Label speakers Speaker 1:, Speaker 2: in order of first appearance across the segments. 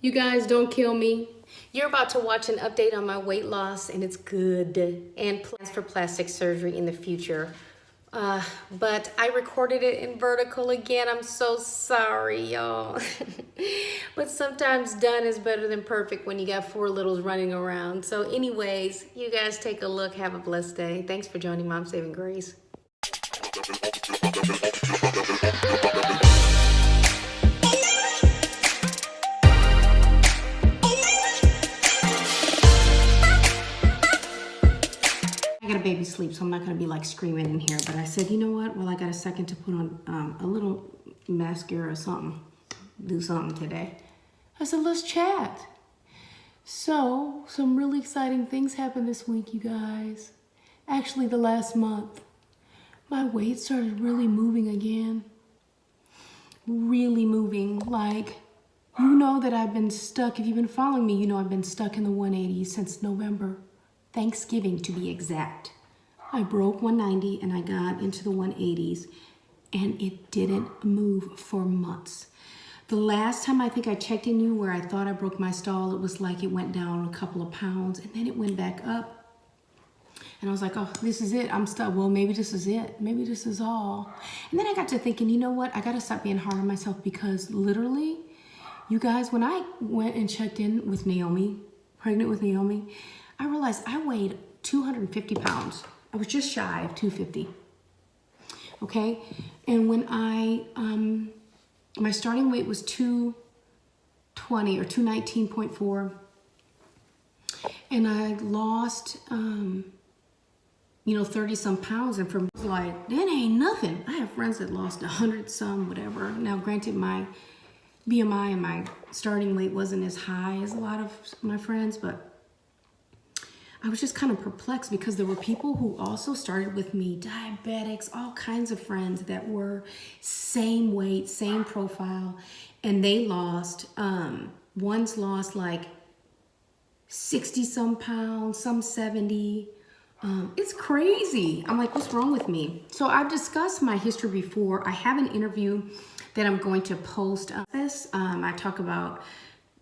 Speaker 1: You guys, don't kill me. You're about to watch an update on my weight loss, and it's good, and plans for plastic surgery in the future. But I recorded it in vertical again. I'm so sorry, y'all. But sometimes done is better than perfect when you got 4 littles running around. So anyways, you guys take a look. Have a blessed day. Thanks for joining Mom Saving Grace. I got a baby sleep, so I'm not gonna be like screaming in here, but I said, you know what? Well, I got a second to put on a little mascara or something, do something today. I said, let's chat. So, some really exciting things happened this week, you guys. Actually, the last month. My weight started really moving again. Really moving, like, you know that I've been stuck. If you've been following me, you know I've been stuck in the 180s since November. Thanksgiving to be exact. I broke 190 and I got into the 180s and it didn't move for months. The last time I think I checked in you where I thought I broke my stall, it was like it went down a couple of pounds and then it went back up. And I was like, oh, this is it. I'm stuck. Well, maybe this is it. Maybe this is all. And then I got to thinking, you know what? I got to stop being hard on myself because literally, you guys, when I went and checked in with Naomi, pregnant with Naomi, I realized I weighed 250 pounds. I was just shy of 250, okay? And when my starting weight was 220 or 219.4, and I lost, 30 some pounds, and for me, it's like, that ain't nothing. I have friends that lost 100 some, whatever. Now, granted, my BMI and my starting weight wasn't as high as a lot of my friends, but I was just kind of perplexed because there were people who also started with me, diabetics, all kinds of friends that were same weight, same profile, and they lost, one's lost like 60 some pounds, some 70. It's crazy. I'm like, what's wrong with me? So I've discussed my history before. I have an interview that I'm going to post on this. I talk about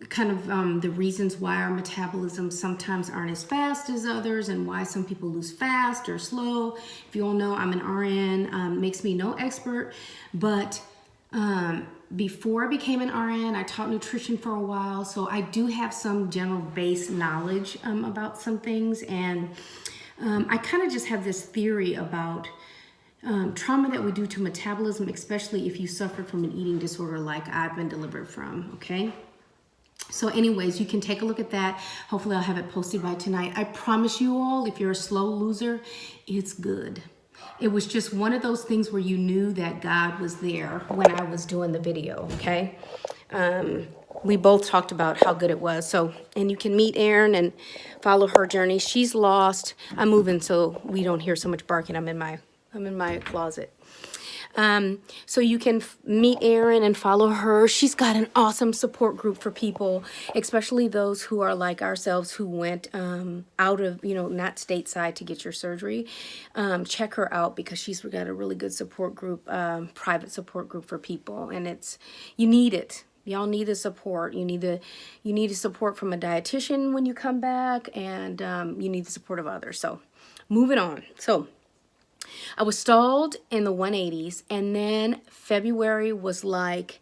Speaker 1: kind of the reasons why our metabolisms sometimes aren't as fast as others and why some people lose fast or slow. If you all know, I'm an RN, makes me no expert, but before I became an RN, I taught nutrition for a while, so I do have some general base knowledge about some things, and I kind of just have this theory about trauma that we do to metabolism, especially if you suffered from an eating disorder like I've been delivered from, okay? So anyways, you can take a look at that. Hopefully I'll have it posted by tonight. I promise you all, if you're a slow loser, it's good. It was just one of those things where you knew that God was there when I was doing the video, okay? We both talked about how good it was. So, and you can meet Erin and follow her journey. She's lost. I'm moving so we don't hear so much barking. I'm in my closet. So you can meet Erin and follow her. She's got an awesome support group for people, especially those who are like ourselves who went out of, not stateside to get your surgery. Check her out because she's got a really good support group, private support group for people, and you need it. Y'all need the support. You need the support from a dietitian when you come back, and you need the support of others. So moving on. So I was stalled in the 180s, and then February was like,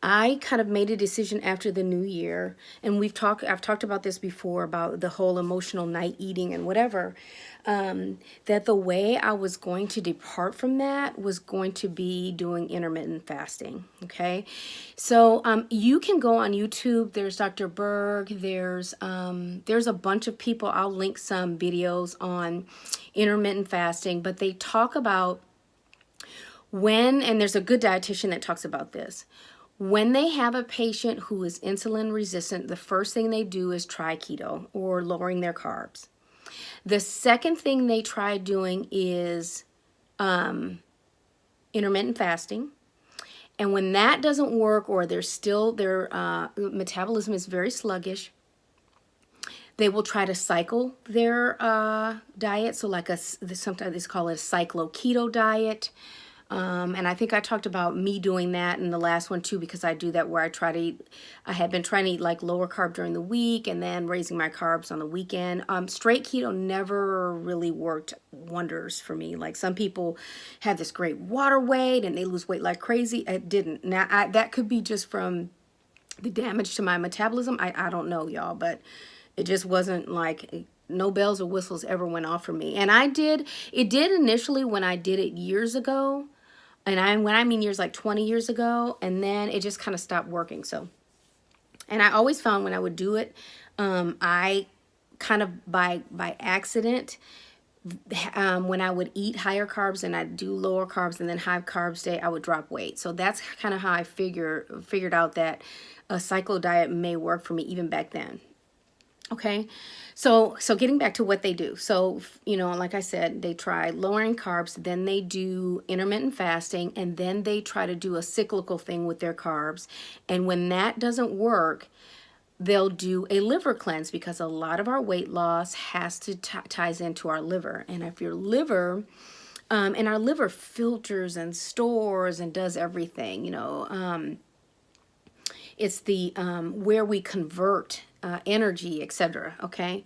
Speaker 1: I kind of made a decision after the new year, and I've talked about this before, about the whole emotional night eating and whatever, that the way I was going to depart from that was going to be doing intermittent fasting, okay? So you can go on YouTube. There's Dr. Berg. There's a bunch of people. I'll link some videos on intermittent fasting, but they talk about and there's a good dietitian that talks about this. When they have a patient who is insulin resistant, the first thing they do is try keto or lowering their carbs. The second thing they try doing is intermittent fasting. And when that doesn't work, or their metabolism is very sluggish, they will try to cycle their diet. So like sometimes they call it a cyclo-keto diet. And I think I talked about me doing that in the last one too, because I do that where I had been trying to eat like lower carb during the week and then raising my carbs on the weekend. Straight keto never really worked wonders for me. Like some people have this great water weight and they lose weight like crazy. It didn't. Now that could be just from the damage to my metabolism. I don't know, y'all, but it just wasn't like no bells or whistles ever went off for me. And it did initially when I did it years ago. And when I mean years, like 20 years ago, and then it just kind of stopped working. So, and I always found when I would do it, I kind of by accident, when I would eat higher carbs and I'd do lower carbs and then high carbs day, I would drop weight. So that's kind of how I figured out that a cycle diet may work for me even back then. Okay, so getting back to what they do. So, you know, like I said, they try lowering carbs, then they do intermittent fasting, and then they try to do a cyclical thing with their carbs. And when that doesn't work, they'll do a liver cleanse, because a lot of our weight loss has to ties into our liver. And if your liver, and our liver filters and stores and does everything, you know, it's the where we convert energy, etc. Okay,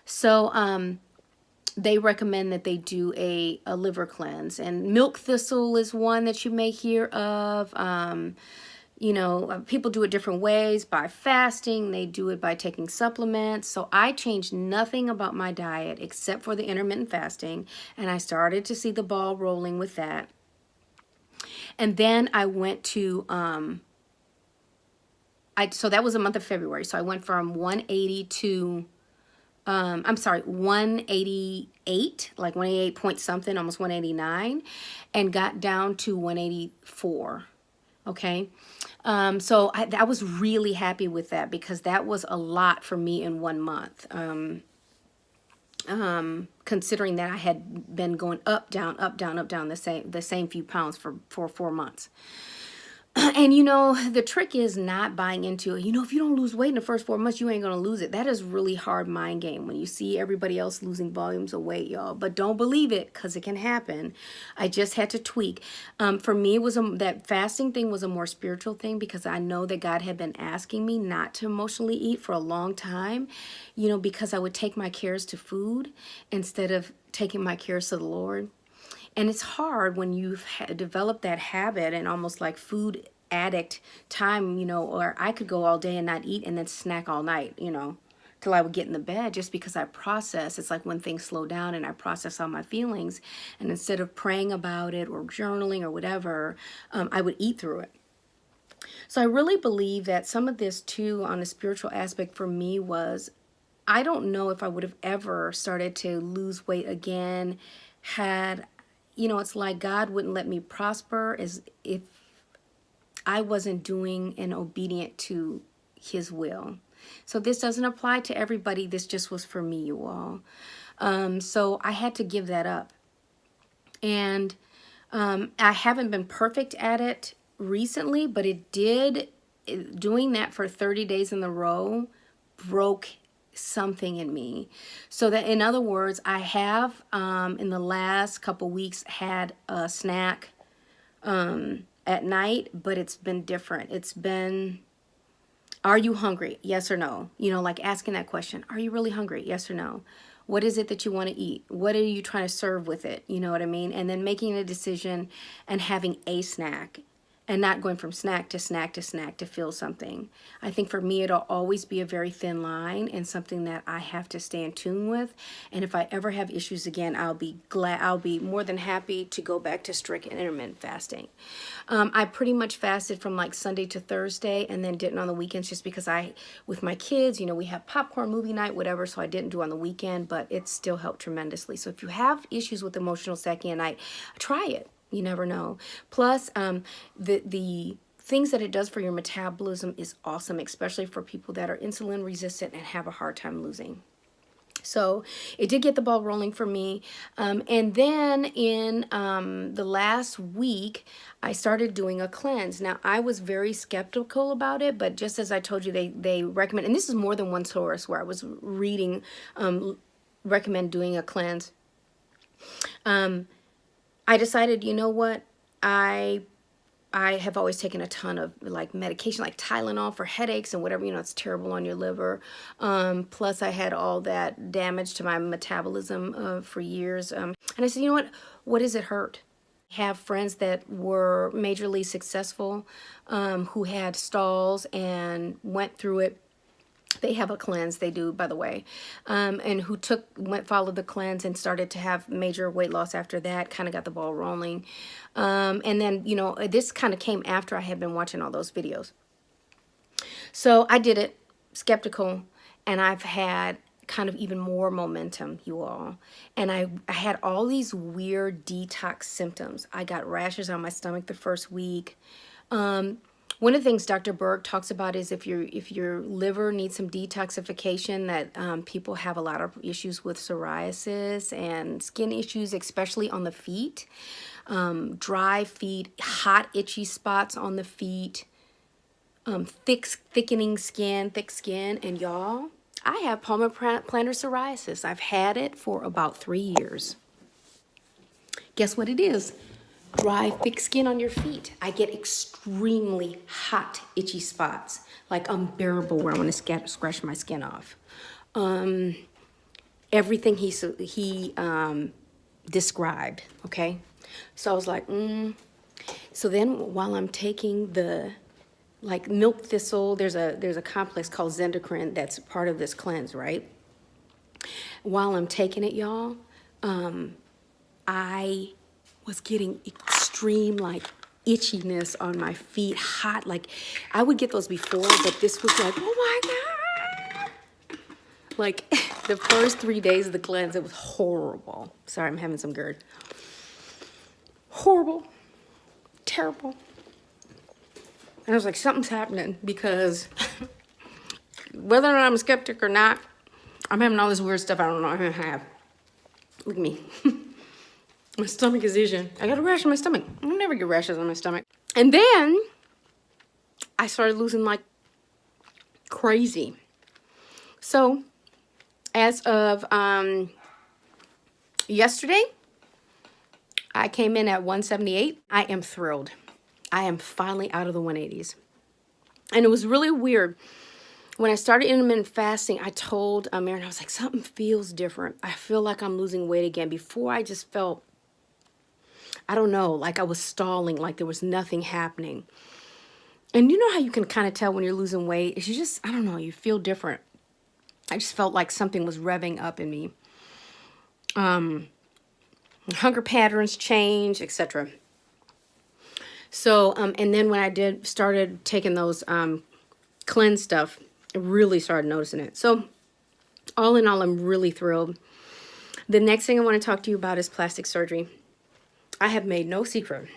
Speaker 1: so they recommend that they do a liver cleanse, and milk thistle is one that you may hear of. You know, people do it different ways, by fasting, they do it by taking supplements. So I changed nothing about my diet except for the intermittent fasting, and I started to see the ball rolling with that. And then I went to so that was the month of February. So I went from 180 to, 188, like 188 point something, almost 189, and got down to 184. Okay. So I was really happy with that, because that was a lot for me in 1 month. Considering that I had been going up, down, the same few pounds for 4 months. And, you know, the trick is not buying into it. You know, if you don't lose weight in the first 4 months, you ain't going to lose it. That is really hard mind game when you see everybody else losing volumes of weight, y'all. But don't believe it, because it can happen. I just had to tweak. For me, it was that fasting thing was a more spiritual thing, because I know that God had been asking me not to emotionally eat for a long time, you know, because I would take my cares to food instead of taking my cares to the Lord. And it's hard when you've developed that habit and almost like food addict time, you know, or I could go all day and not eat and then snack all night, you know, till I would get in the bed, just because I process. It's like when things slow down and I process all my feelings. And instead of praying about it or journaling or whatever, I would eat through it. So I really believe that some of this too on the spiritual aspect for me was, I don't know if I would have ever started to lose weight again had, you know, it's like God wouldn't let me prosper as if I wasn't doing and obedient to his will. So this doesn't apply to everybody. This just was for me, you all. So I had to give that up. And I haven't been perfect at it recently, but doing that for 30 days in a row broke something in me. So that, in other words, I have in the last couple weeks had a snack at night, but it's been different. It's been, are you hungry? Yes or no? You know, like asking that question, are you really hungry? Yes or no? What is it that you want to eat? What are you trying to serve with it? You know what I mean? And then making a decision and having a snack, and not going from snack to snack to snack to feel something. I think for me, it'll always be a very thin line and something that I have to stay in tune with. And if I ever have issues again, I'll be more than happy to go back to strict intermittent fasting. I pretty much fasted from like Sunday to Thursday, and then didn't on the weekends, just because with my kids, you know, we have popcorn, movie night, whatever, so I didn't do on the weekend, but it still helped tremendously. So if you have issues with emotional snacking at night, try it. You never know. Plus, the things that it does for your metabolism is awesome, especially for people that are insulin resistant and have a hard time losing. So it did get the ball rolling for me. And then in the last week, I started doing a cleanse. Now, I was very skeptical about it, but just as I told you, they recommend, and this is more than one source where I was reading, recommend doing a cleanse. I decided, you know what? I have always taken a ton of like medication, like Tylenol for headaches and whatever, you know, it's terrible on your liver. Plus I had all that damage to my metabolism for years. And I said, you know what does it hurt? Have friends that were majorly successful, who had stalls and went through it. They have a cleanse, they do, by the way, and who followed the cleanse and started to have major weight loss after that, kind of got the ball rolling. And then, you know, this kind of came after I had been watching all those videos. So I did it, skeptical, and I've had kind of even more momentum, you all. And I had all these weird detox symptoms. I got rashes on my stomach the first week. One of the things Dr. Berg talks about is if your liver needs some detoxification, that people have a lot of issues with psoriasis and skin issues, especially on the feet. Dry feet, hot, itchy spots on the feet, thick skin, and y'all, I have palmar-plantar psoriasis. I've had it for about 3 years. Guess what it is? Dry, thick skin on your feet. I get extremely hot, itchy spots, like unbearable, where I want to scratch my skin off. Everything he described, okay? So I was like, So then while I'm taking the, like, milk thistle, there's a complex called Zendocrine that's part of this cleanse, right? While I'm taking it, y'all, I was getting extreme, like, itchiness on my feet, hot. Like, I would get those before, but this was like, oh my God. Like, the first 3 days of the cleanse, it was horrible. Sorry, I'm having some GERD. Horrible. Terrible. And I was like, something's happening, because whether or not I'm a skeptic or not, I'm having all this weird stuff I don't know I'm gonna have. Look at me. My stomach is itching. I got a rash on my stomach. I never get rashes on my stomach. And then I started losing like crazy. So as of yesterday, I came in at 178. I am thrilled. I am finally out of the 180s. And it was really weird. When I started intermittent fasting, I told Aaron, I was like, something feels different. I feel like I'm losing weight again. Before, I just felt, I don't know, like I was stalling, like there was nothing happening. And you know how you can kind of tell when you're losing weight? It's just, I don't know, you feel different. I just felt like something was revving up in me. Hunger patterns change, etc. So, and then when I started taking those cleanse stuff, I really started noticing it. So all in all, I'm really thrilled. The next thing I want to talk to you about is plastic surgery. I have made no secret.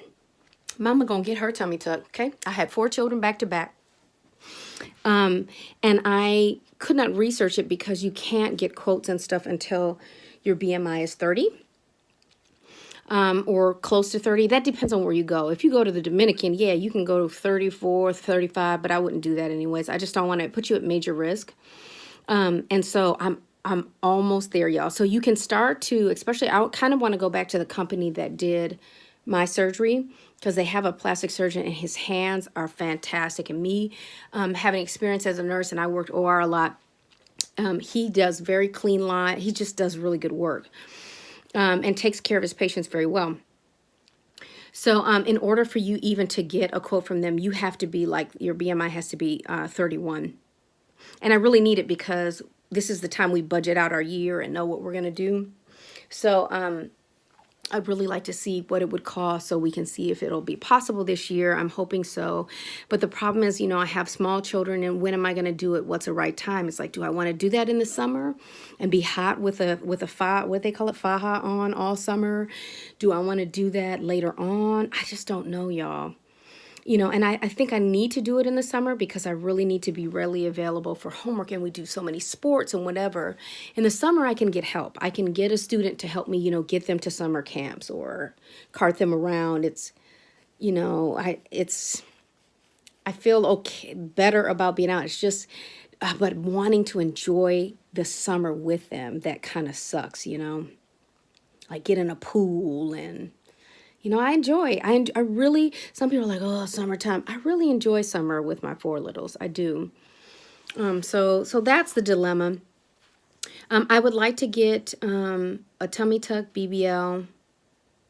Speaker 1: Mama gonna get her tummy tucked, okay? I had 4 children back to back. And I could not research it because you can't get quotes and stuff until your BMI is 30. Or close to 30. That depends on where you go. If you go to the Dominican, yeah, you can go to 34, 35, but I wouldn't do that anyways. I just don't want to put you at major risk. And so I'm almost there, y'all. So you can start to, especially, I kind of want to go back to the company that did my surgery, because they have a plastic surgeon and his hands are fantastic. And me, having experience as a nurse, and I worked OR a lot, he does very clean line. He just does really good work. And takes care of his patients very well. So in order for you even to get a quote from them, you have to be like, your BMI has to be 31. And I really need it because this is the time we budget out our year and know what we're going to do. So I'd really like to see what it would cost so we can see if it'll be possible this year. I'm hoping so. But the problem is, you know, I have small children, and when am I going to do it? What's the right time? It's like, do I want to do that in the summer and be hot with a what they call it, faja on all summer? Do I want to do that later on? I just don't know, y'all. You know, and I think I need to do it in the summer because I really need to be readily available for homework, and we do so many sports and whatever. In the summer, I can get help. I can get a student to help me, you know, get them to summer camps or cart them around. It's, you know, I feel okay, better about being out. It's just, but wanting to enjoy the summer with them, that kind of sucks, you know, like get in a pool and, You know, I really, some people are like, oh, summertime. I really enjoy summer with my 4 littles. I do. So that's the dilemma. I would like to get a tummy tuck BBL.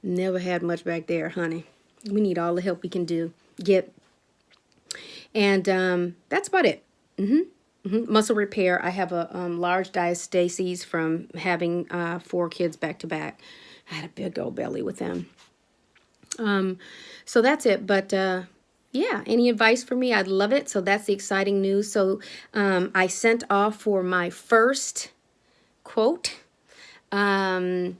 Speaker 1: Never had much back there, honey. We need all the help we can get. And that's about it. Muscle repair. I have a large diastasis from having 4 kids back to back. I had a big old belly with them. So that's it. But yeah, any advice for me? I'd love it. So that's the exciting news. So I sent off for my first quote a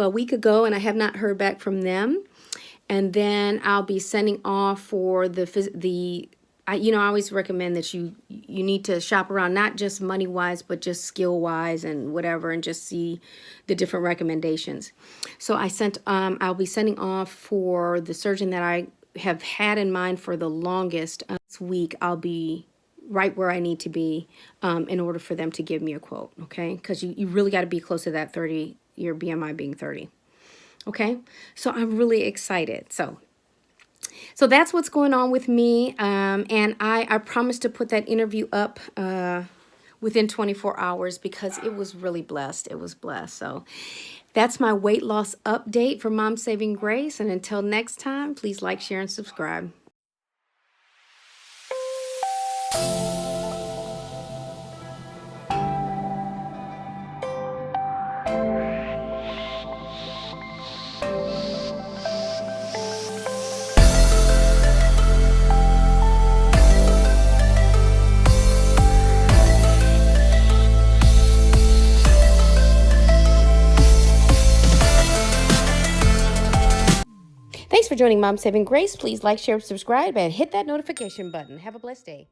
Speaker 1: week ago, and I have not heard back from them. And then I'll be sending off for I always recommend that you need to shop around, not just money-wise, but just skill-wise and whatever, and just see the different recommendations. So I'll be sending off for the surgeon that I have had in mind for the longest. This week, I'll be right where I need to be in order for them to give me a quote, okay? Because you really got to be close to that 30, your BMI being 30, okay? So I'm really excited. So that's what's going on with me, and I promised to put that interview up within 24 hours because it was really blessed. It was blessed. So that's my weight loss update for Mom Saving Grace, and until next time, please like, share, and subscribe. Thanks for joining Mom Saving Grace. Please like, share, subscribe, and hit that notification button. Have a blessed day.